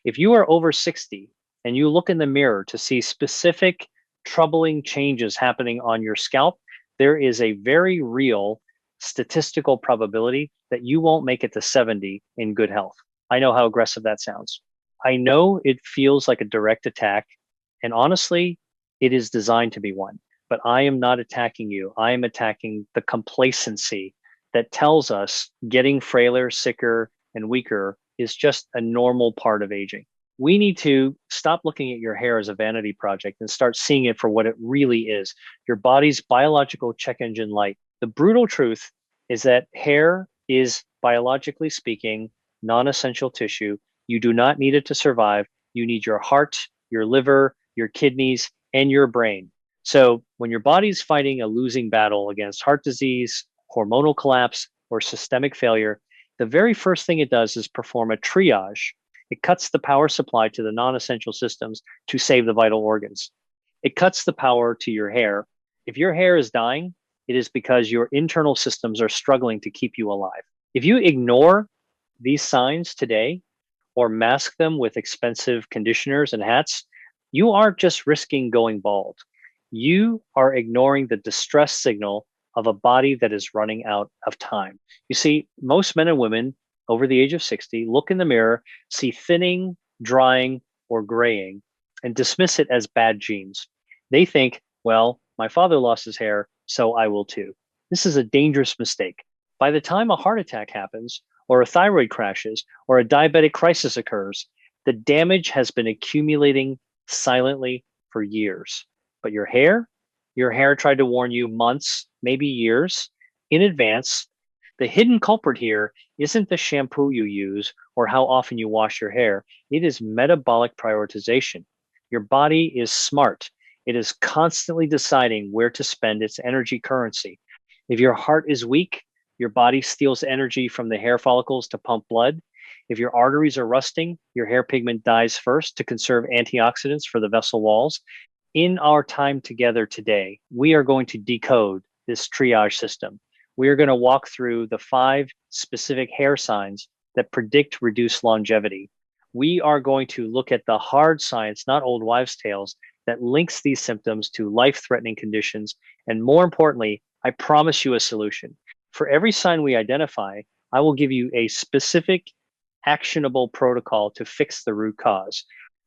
If you are over 60 and you look in the mirror to see specific troubling changes happening on your scalp, there is a very real statistical probability that you won't make it to 70 in good health. I know how aggressive that sounds. I know it feels like a direct attack, and honestly, it is designed to be one. But I am not attacking you. I am attacking the complacency that tells us getting frailer, sicker, and weaker is just a normal part of aging. We need to stop looking at your hair as a vanity project and start seeing it for what it really is, your body's biological check engine light. The brutal truth is that hair is, biologically speaking, non-essential tissue. You do not need it to survive. You need your heart, your liver, your kidneys, and your brain. So when your body's fighting a losing battle against heart disease, hormonal collapse, or systemic failure, the very first thing it does is perform a triage. It cuts the power supply to the non-essential systems to save the vital organs. It cuts the power to your hair. If your hair is dying, it is because your internal systems are struggling to keep you alive. If you ignore these signs today or mask them with expensive conditioners and hats, you aren't just risking going bald. You are ignoring the distress signal of a body that is running out of time. You see, most men and women over the age of 60 look in the mirror, see thinning, drying, or graying, and dismiss it as bad genes. They think, well, my father lost his hair, so I will too. This is a dangerous mistake. By the time a heart attack happens, or a thyroid crashes, or a diabetic crisis occurs, the damage has been accumulating silently for years. But your hair tried to warn you months, maybe years in advance. The hidden culprit here isn't the shampoo you use or how often you wash your hair. It is metabolic prioritization. Your body is smart. It is constantly deciding where to spend its energy currency. If your heart is weak, your body steals energy from the hair follicles to pump blood. If your arteries are rusting, your hair pigment dies first to conserve antioxidants for the vessel walls. In our time together today, we are going to decode this triage system. We are going to walk through the 5 specific hair signs that predict reduced longevity. We are going to look at the hard science, not old wives' tales, that links these symptoms to life-threatening conditions. And more importantly, I promise you a solution. For every sign we identify, I will give you a specific, actionable protocol to fix the root cause.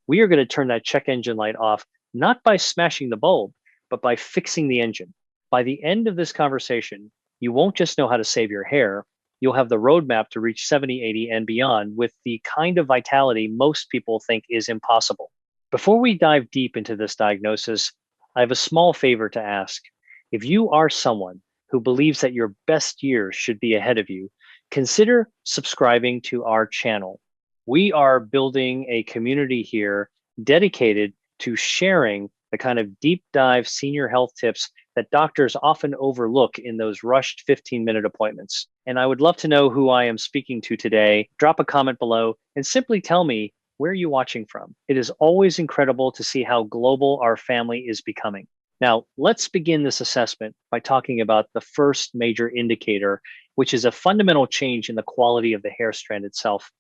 We are going to turn that check engine light off, not by smashing the bulb, but by fixing the engine. By the end of this conversation, you won't just know how to save your hair, you'll have the roadmap to reach 70, 80, and beyond with the kind of vitality most people think is impossible. Before we dive deep into this diagnosis, I have a small favor to ask. If you are someone who believes that your best years should be ahead of you, consider subscribing to our channel. We are building a community here dedicated to sharing the kind of deep dive senior health tips that doctors often overlook in those rushed 15-minute appointments. And I would love to know who I am speaking to today. Drop a comment below and simply tell me where you're watching from. It is always incredible to see how global our family is becoming. Now, let's begin this assessment by talking about the first major indicator, which is a fundamental change in the quality of the hair strand itself.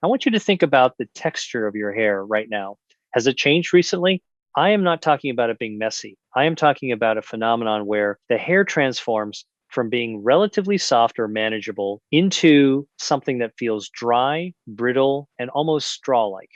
I want you to think about the texture of your hair right now. Has it changed recently? I am not talking about it being messy. I am talking about a phenomenon where the hair transforms from being relatively soft or manageable into something that feels dry, brittle, and almost straw-like.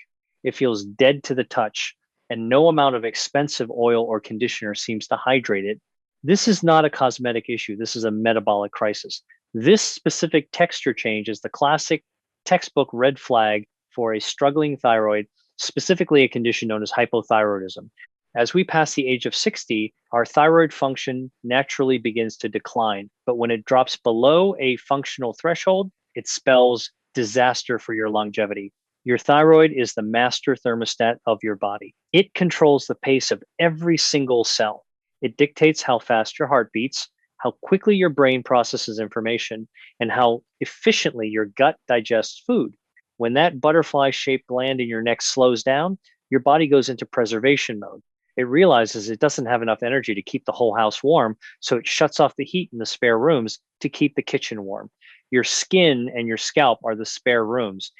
It feels dead to the touch, and no amount of expensive oil or conditioner seems to hydrate it. This is not a cosmetic issue. This is a metabolic crisis. This specific texture change is the classic textbook red flag for a struggling thyroid, specifically a condition known as hypothyroidism. As we pass the age of 60, our thyroid function naturally begins to decline. But when it drops below a functional threshold, it spells disaster for your longevity. Your thyroid is the master thermostat of your body. It controls the pace of every single cell. It dictates how fast your heart beats, how quickly your brain processes information, and how efficiently your gut digests food. When that butterfly-shaped gland in your neck slows down, your body goes into preservation mode. It realizes it doesn't have enough energy to keep the whole house warm, so it shuts off the heat in the spare rooms to keep the kitchen warm. Your skin and your scalp are the spare rooms.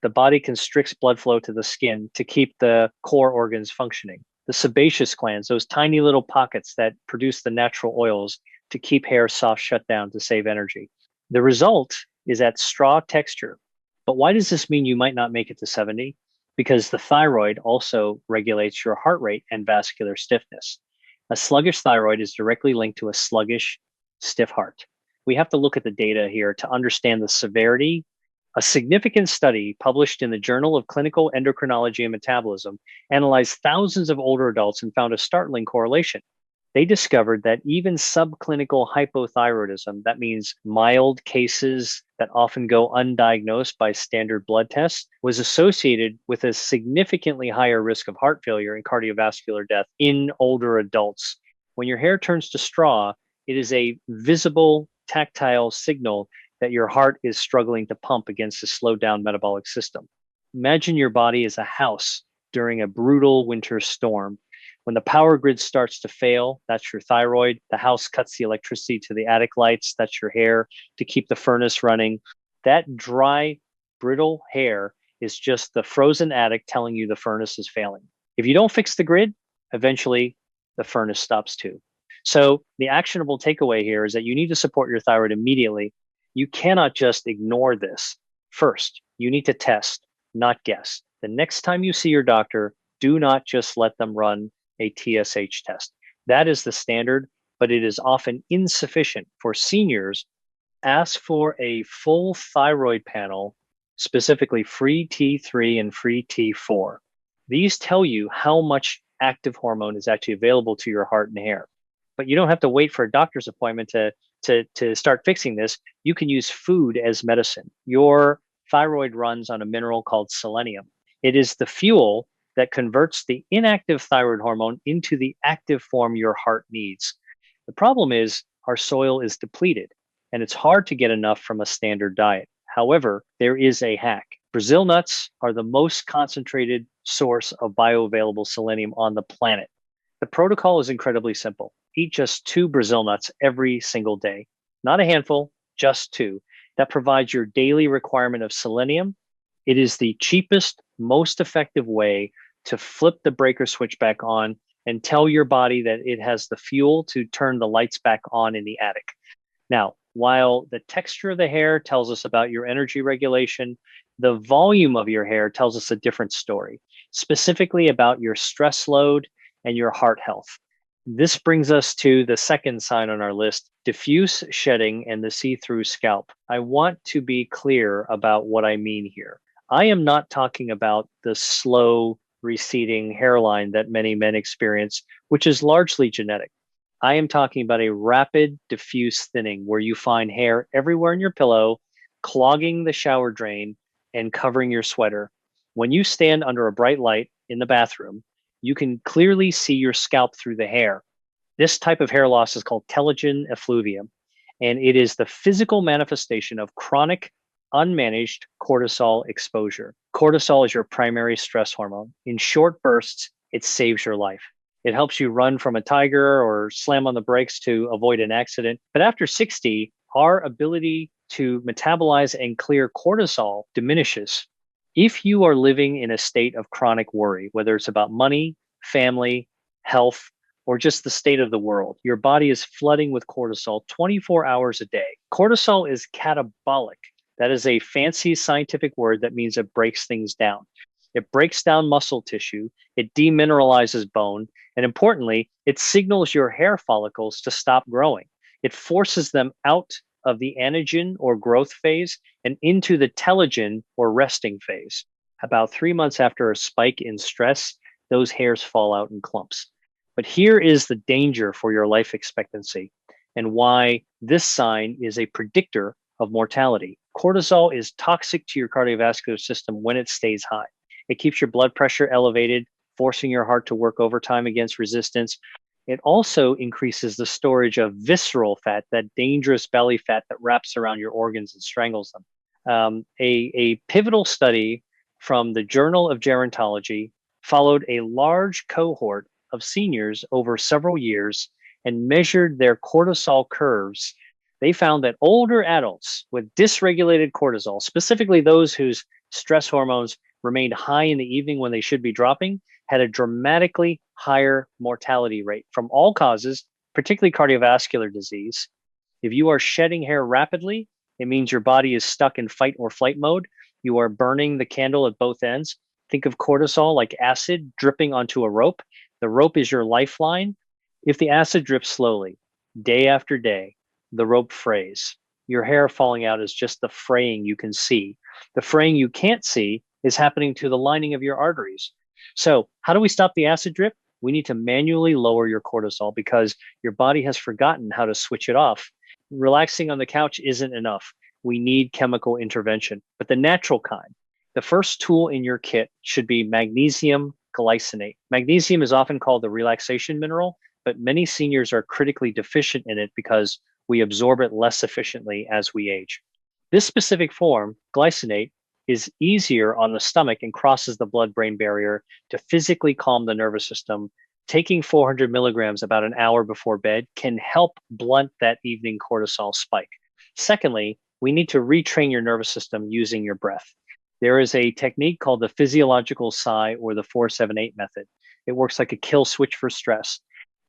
the body constricts blood flow to the skin to keep the core organs functioning. The sebaceous glands, those tiny little pockets that produce the natural oils to keep hair soft, shut down to save energy. The result is that straw texture. But why does this mean you might not make it to 70? Because the thyroid also regulates your heart rate and vascular stiffness. A sluggish thyroid is directly linked to a sluggish, stiff heart. We have to look at the data here to understand the severity. A significant study published in the Journal of Clinical Endocrinology and Metabolism analyzed thousands of older adults and found a startling correlation. They discovered that even subclinical hypothyroidism, that means mild cases that often go undiagnosed by standard blood tests, was associated with a significantly higher risk of heart failure and cardiovascular death in older adults. When your hair turns to straw, it is a visible tactile signal that your heart is struggling to pump against a slowed down metabolic system. Imagine your body as a house during a brutal winter storm. When the power grid starts to fail, that's your thyroid. The house cuts the electricity to the attic lights, that's your hair to keep the furnace running. That dry, brittle hair is just the frozen attic telling you the furnace is failing. If you don't fix the grid, eventually the furnace stops too. So the actionable takeaway here is that you need to support your thyroid immediately. You cannot just ignore this. First, you need to test, not guess. The next time you see your doctor, do not just let them run a TSH test. That is the standard, but it is often insufficient for seniors. Ask for a full thyroid panel, specifically free T3 and free T4. These tell you how much active hormone is actually available to your heart and hair. But you don't have to wait for a doctor's appointment to start fixing this. You can use food as medicine. Your thyroid runs on a mineral called selenium. It is the fuel that converts the inactive thyroid hormone into the active form your heart needs. The problem is our soil is depleted and it's hard to get enough from a standard diet. However, there is a hack. Brazil nuts are the most concentrated source of bioavailable selenium on the planet. The protocol is incredibly simple. Eat just 2 Brazil nuts every single day. Not a handful, just 2. That provides your daily requirement of selenium. It is the cheapest, most effective way to flip the breaker switch back on and tell your body that it has the fuel to turn the lights back on in the attic. Now, while the texture of the hair tells us about your energy regulation, the volume of your hair tells us a different story, specifically about your stress load and your heart health. This brings us to the second sign on our list, diffuse shedding and the see-through scalp. I want to be clear about what I mean here. I am not talking about the slow receding hairline that many men experience, which is largely genetic. I am talking about a rapid diffuse thinning where you find hair everywhere in your pillow, clogging the shower drain and covering your sweater. When you stand under a bright light in the bathroom, you can clearly see your scalp through the hair. This type of hair loss is called telogen effluvium, and it is the physical manifestation of chronic unmanaged cortisol exposure. Cortisol is your primary stress hormone. In short bursts, it saves your life. It helps you run from a tiger or slam on the brakes to avoid an accident. But after 60, our ability to metabolize and clear cortisol diminishes. If you are living in a state of chronic worry, whether it's about money, family, health, or just the state of the world, your body is flooding with cortisol 24 hours a day. Cortisol is catabolic. That is a fancy scientific word that means it breaks things down. It breaks down muscle tissue, it demineralizes bone, and importantly, it signals your hair follicles to stop growing. It forces them out of the anagen or growth phase and into the telogen or resting phase. About 3 months after a spike in stress, those hairs fall out in clumps. But here is the danger for your life expectancy and why this sign is a predictor of mortality. Cortisol is toxic to your cardiovascular system when it stays high. It keeps your blood pressure elevated, forcing your heart to work overtime against resistance. It also increases the storage of visceral fat, that dangerous belly fat that wraps around your organs and strangles them. A pivotal study from the Journal of Gerontology followed a large cohort of seniors over several years and measured their cortisol curves. They found that older adults with dysregulated cortisol, specifically those whose stress hormones remained high in the evening when they should be dropping, had a dramatically higher mortality rate from all causes, particularly cardiovascular disease. If you are shedding hair rapidly, it means your body is stuck in fight or flight mode. You are burning the candle at both ends. Think of cortisol like acid dripping onto a rope. The rope is your lifeline. If the acid drips slowly, day after day, the rope frays. Your hair falling out is just the fraying you can see. The fraying you can't see is happening to the lining of your arteries. So, how do we stop the acid drip? We need to manually lower your cortisol because your body has forgotten how to switch it off. Relaxing on the couch isn't enough. We need chemical intervention, but the natural kind. The first tool in your kit should be magnesium glycinate. Magnesium is often called the relaxation mineral, but many seniors are critically deficient in it because we absorb it less efficiently as we age. This specific form, glycinate, is easier on the stomach and crosses the blood-brain barrier to physically calm the nervous system. Taking 400 milligrams about an hour before bed can help blunt that evening cortisol spike. Secondly, we need to retrain your nervous system using your breath. There is a technique called the physiological sigh or the 478 method. It works like a kill switch for stress.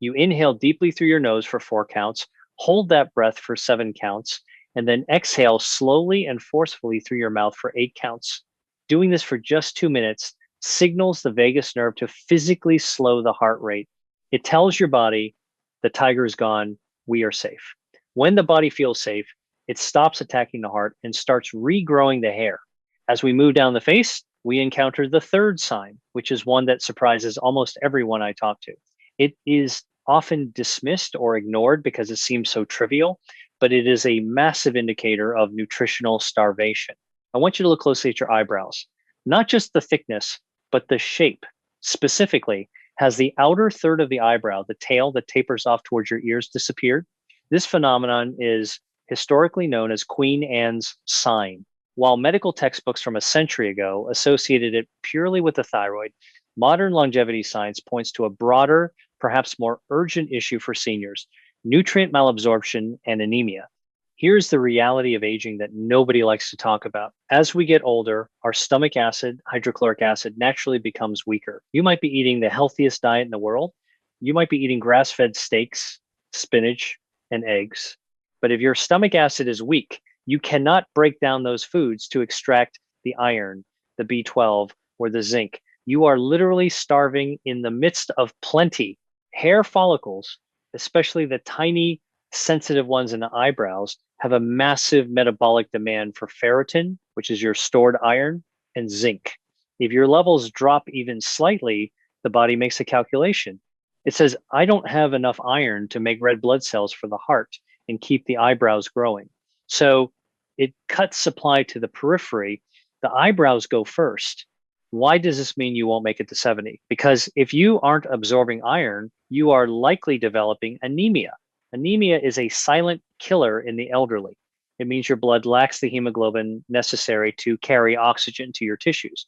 You inhale deeply through your nose for 4 counts, hold that breath for 7 counts, and then exhale slowly and forcefully through your mouth for 8 counts. Doing this for just 2 minutes signals the vagus nerve to physically slow the heart rate. It tells your body, the tiger is gone, we are safe. When the body feels safe, it stops attacking the heart and starts regrowing the hair. As we move down the face, we encounter the third sign, which is one that surprises almost everyone I talk to. It is often dismissed or ignored because it seems so trivial, but it is a massive indicator of nutritional starvation. I want you to look closely at your eyebrows, not just the thickness, but the shape. Specifically, has the outer third of the eyebrow, the tail that tapers off towards your ears, disappeared? This phenomenon is historically known as Queen Anne's sign. While medical textbooks from a century ago associated it purely with the thyroid, modern longevity science points to a broader, perhaps more urgent issue for seniors: nutrient malabsorption and anemia. Here's the reality of aging that nobody likes to talk about. As we get older, our stomach acid, hydrochloric acid, naturally becomes weaker. You might be eating the healthiest diet in the world. You might be eating grass-fed steaks, spinach, and eggs. But if your stomach acid is weak, you cannot break down those foods to extract the iron, the B12, or the zinc. You are literally starving in the midst of plenty. Hair follicles, especially the tiny sensitive ones in the eyebrows, have a massive metabolic demand for ferritin, which is your stored iron, and zinc. If your levels drop even slightly, the body makes a calculation. It says, I don't have enough iron to make red blood cells for the heart and keep the eyebrows growing. So it cuts supply to the periphery. The eyebrows go first. Why does this mean you won't make it to 70? Because if you aren't absorbing iron, you are likely developing anemia. Anemia is a silent killer in the elderly. It means your blood lacks the hemoglobin necessary to carry oxygen to your tissues.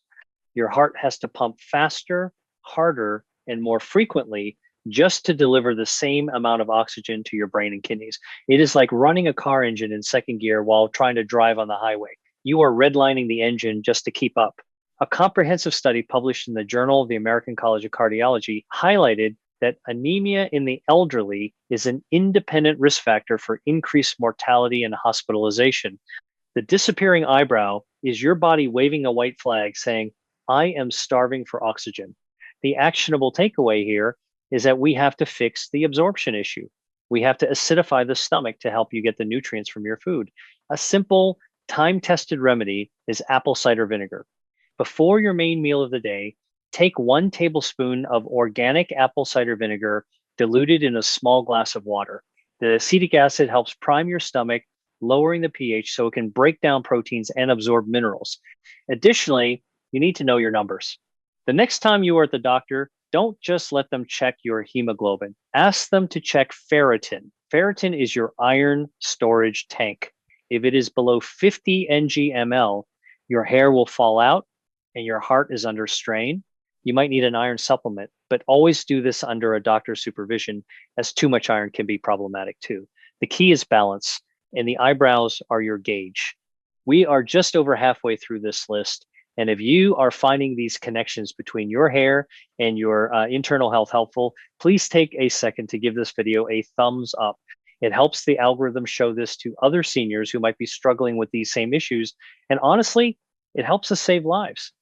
Your heart has to pump faster, harder, and more frequently just to deliver the same amount of oxygen to your brain and kidneys. It is like running a car engine in second gear while trying to drive on the highway. You are redlining the engine just to keep up. A comprehensive study published in the Journal of the American College of Cardiology highlighted that anemia in the elderly is an independent risk factor for increased mortality and hospitalization. The disappearing eyebrow is your body waving a white flag saying, I am starving for oxygen. The actionable takeaway here is that we have to fix the absorption issue. We have to acidify the stomach to help you get the nutrients from your food. A simple, time-tested remedy is apple cider vinegar. Before your main meal of the day, take 1 tablespoon of organic apple cider vinegar diluted in a small glass of water. The acetic acid helps prime your stomach, lowering the pH so it can break down proteins and absorb minerals. Additionally, you need to know your numbers. The next time you are at the doctor, don't just let them check your hemoglobin. Ask them to check ferritin. Ferritin is your iron storage tank. If it is below 50 ng/ml, your hair will fall out and your heart is under strain. You might need an iron supplement, but always do this under a doctor's supervision, as too much iron can be problematic too. The key is balance, and the eyebrows are your gauge. We are just over halfway through this list, And if you are finding these connections between your hair and your internal health helpful, please take a second to give this video a thumbs up. It helps the algorithm show this to other seniors who might be struggling with these same issues. And honestly, it helps us save lives.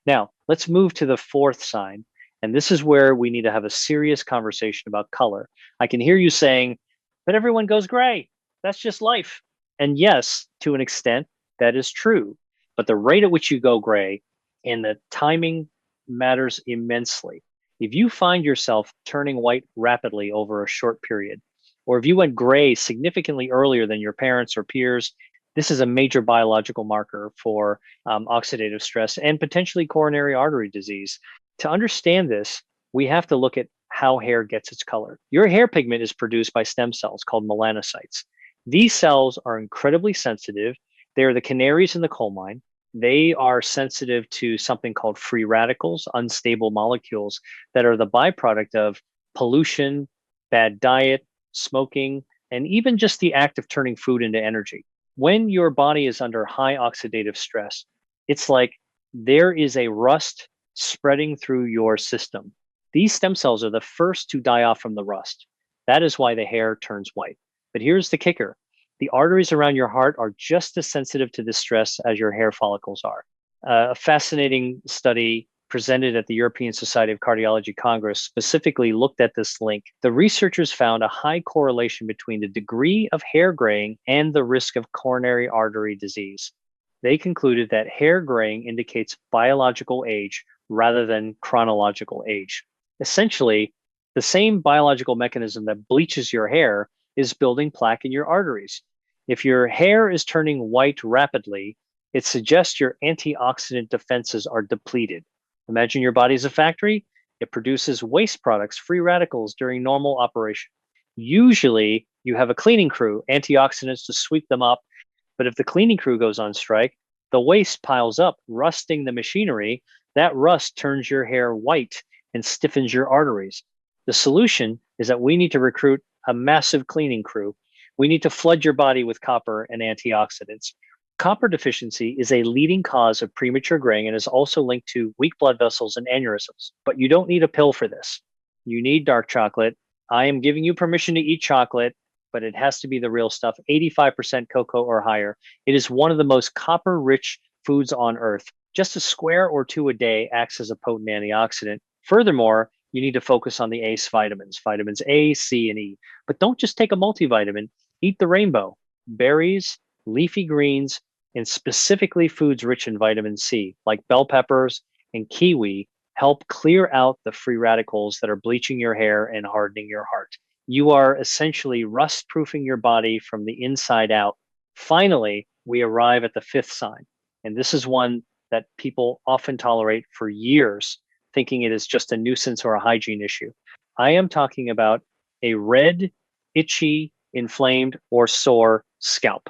Now, let's move to the fourth sign. And this is where we need to have a serious conversation about color. I can hear you saying, but everyone goes gray. That's just life. And yes, to an extent, that is true. But the rate at which you go gray and the timing matters immensely. If you find yourself turning white rapidly over a short period, or if you went gray significantly earlier than your parents or peers, this is a major biological marker for oxidative stress and potentially coronary artery disease. To understand this, we have to look at how hair gets its color. Your hair pigment is produced by stem cells called melanocytes. These cells are incredibly sensitive. They're the canaries in the coal mine. They are sensitive to something called free radicals, unstable molecules that are the byproduct of pollution, bad diet, smoking, and even just the act of turning food into energy. When your body is under high oxidative stress, it's like there is a rust spreading through your system. These stem cells are the first to die off from the rust. That is why the hair turns white. But here's the kicker. The arteries around your heart are just as sensitive to this stress as your hair follicles are. A fascinating study presented at the European Society of Cardiology Congress specifically looked at this link. The researchers found a high correlation between the degree of hair graying and the risk of coronary artery disease. They concluded that hair graying indicates biological age rather than chronological age. Essentially, the same biological mechanism that bleaches your hair is building plaque in your arteries. If your hair is turning white rapidly, it suggests your antioxidant defenses are depleted. Imagine your body is a factory. It produces waste products, free radicals during normal operation. Usually, you have a cleaning crew, antioxidants to sweep them up. But if the cleaning crew goes on strike, the waste piles up, rusting the machinery. That rust turns your hair white and stiffens your arteries. The solution is that we need to recruit a massive cleaning crew. We need to flood your body with copper and antioxidants. Copper deficiency is a leading cause of premature graying and is also linked to weak blood vessels and aneurysms. But you don't need a pill for this. You need dark chocolate. I am giving you permission to eat chocolate, but it has to be the real stuff, 85% cocoa or higher. It is one of the most copper-rich foods on earth. Just a square or two a day acts as a potent antioxidant. Furthermore, you need to focus on the ACE vitamins, vitamins A, C, and E. But don't just take a multivitamin. Eat the rainbow, berries, leafy greens, and specifically foods rich in vitamin C, like bell peppers and kiwi, help clear out the free radicals that are bleaching your hair and hardening your heart. You are essentially rust-proofing your body from the inside out. Finally, we arrive at the fifth sign, and this is one that people often tolerate for years, thinking it is just a nuisance or a hygiene issue. I am talking about a red, itchy, inflamed, or sore scalp.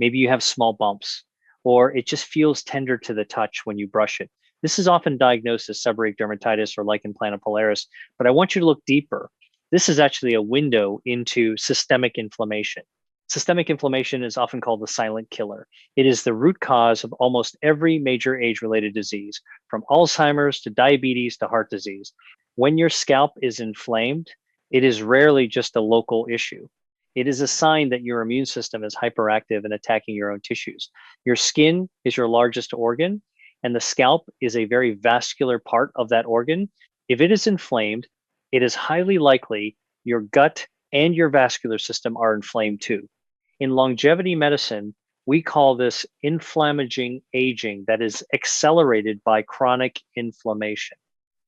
Maybe you have small bumps, or it just feels tender to the touch when you brush it. This is often diagnosed as seborrheic dermatitis or lichen planopilaris, but I want you to look deeper. This is actually a window into systemic inflammation. Systemic inflammation is often called the silent killer. It is the root cause of almost every major age-related disease, from Alzheimer's to diabetes to heart disease. When your scalp is inflamed, it is rarely just a local issue. It is a sign that your immune system is hyperactive and attacking your own tissues. Your skin is your largest organ, and the scalp is a very vascular part of that organ. If it is inflamed, it is highly likely your gut and your vascular system are inflamed too. In longevity medicine, we call this inflammaging aging that is accelerated by chronic inflammation.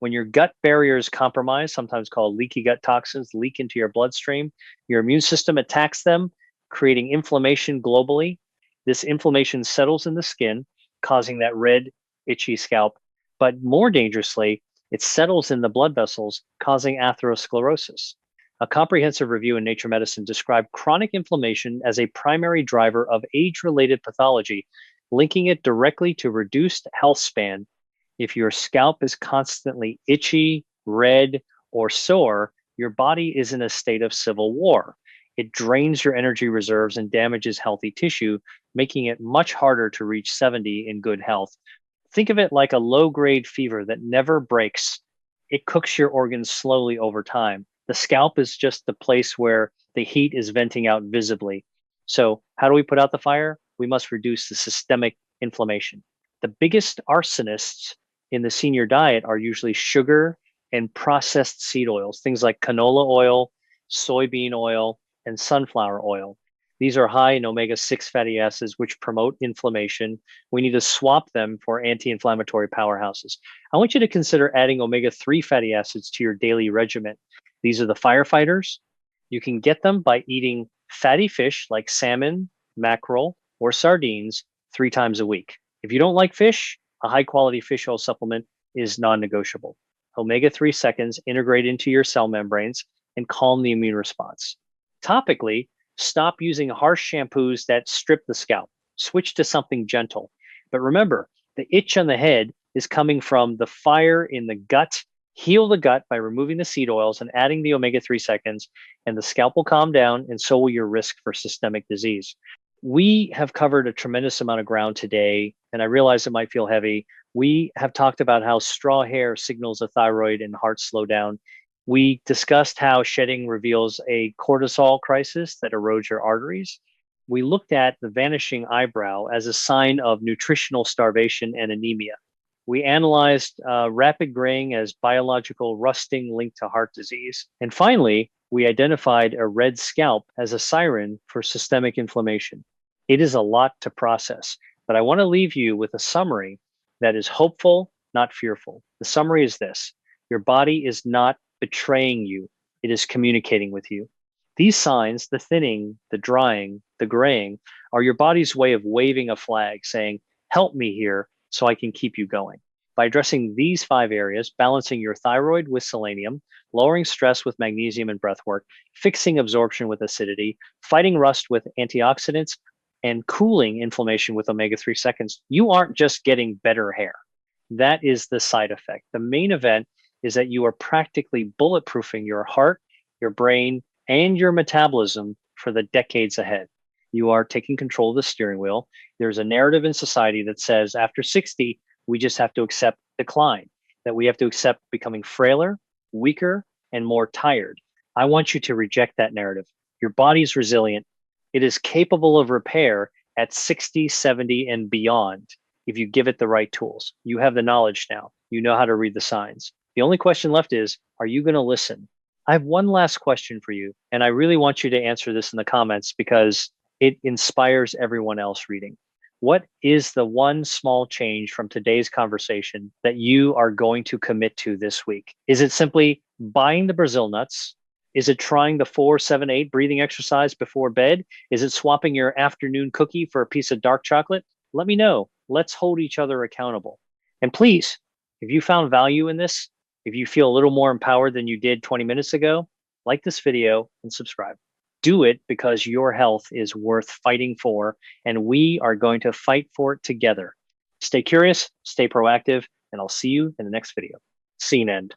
When your gut barrier is compromised, sometimes called leaky gut toxins, leak into your bloodstream, your immune system attacks them, creating inflammation globally. This inflammation settles in the skin, causing that red, itchy scalp. But more dangerously, it settles in the blood vessels, causing atherosclerosis. A comprehensive review in Nature Medicine described chronic inflammation as a primary driver of age-related pathology, linking it directly to reduced health span. If your scalp is constantly itchy, red, or sore, your body is in a state of civil war. It drains your energy reserves and damages healthy tissue, making it much harder to reach 70 in good health. Think of it like a low-grade fever that never breaks. It cooks your organs slowly over time. The scalp is just the place where the heat is venting out visibly. So, how do we put out the fire? We must reduce the systemic inflammation. The biggest arsonists in the senior diet are usually sugar and processed seed oils, things like canola oil, soybean oil, and sunflower oil. These are high in omega 6 fatty acids, which promote inflammation. We need to swap them for anti inflammatory powerhouses. I want you to consider adding omega 3 fatty acids to your daily regimen. These are the firefighters. You can get them by eating fatty fish like salmon, mackerel, or sardines 3 times a week. If you don't like fish, a high quality fish oil supplement is non negotiable. Omega 3 seconds integrate into your cell membranes and calm the immune response. Topically, stop using harsh shampoos that strip the scalp. Switch to something gentle. But remember, the itch on the head is coming from the fire in the gut. Heal the gut by removing the seed oils and adding the omega 3 seconds, and the scalp will calm down, and so will your risk for systemic disease. We have covered a tremendous amount of ground today, and I realize it might feel heavy. We have talked about how straw hair signals a thyroid and heart slowdown. We discussed how shedding reveals a cortisol crisis that erodes your arteries. We looked at the vanishing eyebrow as a sign of nutritional starvation and anemia. We analyzed rapid graying as biological rusting linked to heart disease. And finally, we identified a red scalp as a siren for systemic inflammation. It is a lot to process, but I want to leave you with a summary that is hopeful, not fearful. The summary is this: your body is not betraying you, it is communicating with you. These signs, the thinning, the drying, the graying, are your body's way of waving a flag saying, help me here so I can keep you going. By addressing these 5 areas, balancing your thyroid with selenium, lowering stress with magnesium and breath work, fixing absorption with acidity, fighting rust with antioxidants, and cooling inflammation with omega 3 seconds, you aren't just getting better hair. That is the side effect. The main event is that you are practically bulletproofing your heart, your brain, and your metabolism for the decades ahead. You are taking control of the steering wheel. There's a narrative in society that says after 60, we just have to accept decline, that we have to accept becoming frailer, weaker, and more tired. I want you to reject that narrative. Your body's resilient. It is capable of repair at 60, 70, and beyond if you give it the right tools. You have the knowledge now. You know how to read the signs. The only question left is, are you going to listen? I have one last question for you, and I really want you to answer this in the comments because it inspires everyone else reading. What is the one small change from today's conversation that you are going to commit to this week? Is it simply buying the Brazil nuts? Is it trying the 4-7-8 breathing exercise before bed? Is it swapping your afternoon cookie for a piece of dark chocolate? Let me know. Let's hold each other accountable. And please, if you found value in this, if you feel a little more empowered than you did 20 minutes ago, like this video and subscribe. Do it because your health is worth fighting for, and we are going to fight for it together. Stay curious, stay proactive, and I'll see you in the next video. Scene end.